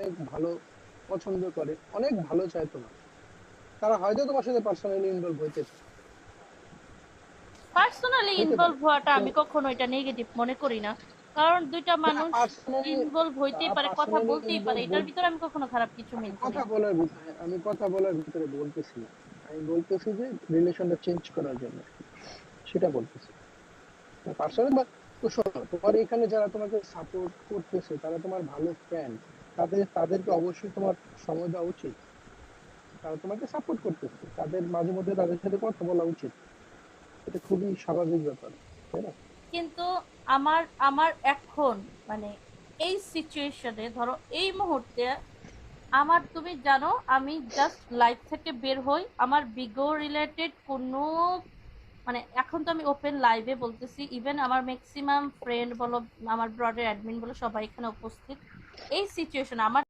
অনেক ভালো পছন্দ করে, অনেক ভালো চায় তোমার, তারা হয়তো তোমার সাথে পার্সোনালি ইনভলভ হইতে চায়, পার্সোনালি হইতে পারে। ইনভলভ হওয়াটা তো আমি কখনো এটা নেগেটিভ মনে করি না, কারণ দুইটা না, মানুষ পার্সোনালি ইনভলভ হইতেই পারে, কথা পার্সোনালি বলতেই পারে, ইনভলভ, এটার ভিতরে আমি কখনো খারাপ কিছু মিন করি না। আমি কথা বলার ভিতরে বলতেছি না। আমি বলতেছি যে রিলেশনটা চেঞ্জ করার জন্য সেটা বলতেছি। পার্সোনালি বা, তো শোনো, তোমার এখানে যারা তোমাকে সাপোর্ট করতেছে তারা তোমার ভালো ফ্রেন্ড, তাদেরকে অবশ্যই তোমার সময় দেওয়া উচিত। তারা তোমাকে সাপোর্ট করতেছে, তাদের মাঝে মধ্যে তাদের সাথে কথা বলা উচিত। এটা খুবই স্বাভাবিক ব্যাপার, তাই না? কিন্তু আমার আমার এখন মানে এই সিচুয়েশনে ধরো এই মুহূর্তে আমার, তুমি জানো আমি জাস্ট লাইফ থেকে বের হই, আমার বিগো রিলেটেড কোনো মানে এখন তো আমি ওপেন লাইভে বলতেছি, ইভেন আমার ম্যাক্সিমাম ফ্রেন্ড বলো, আমার ব্রডের অ্যাডমিন বলো, সবাই এখানে উপস্থিত। এই সিচুয়েশন আমার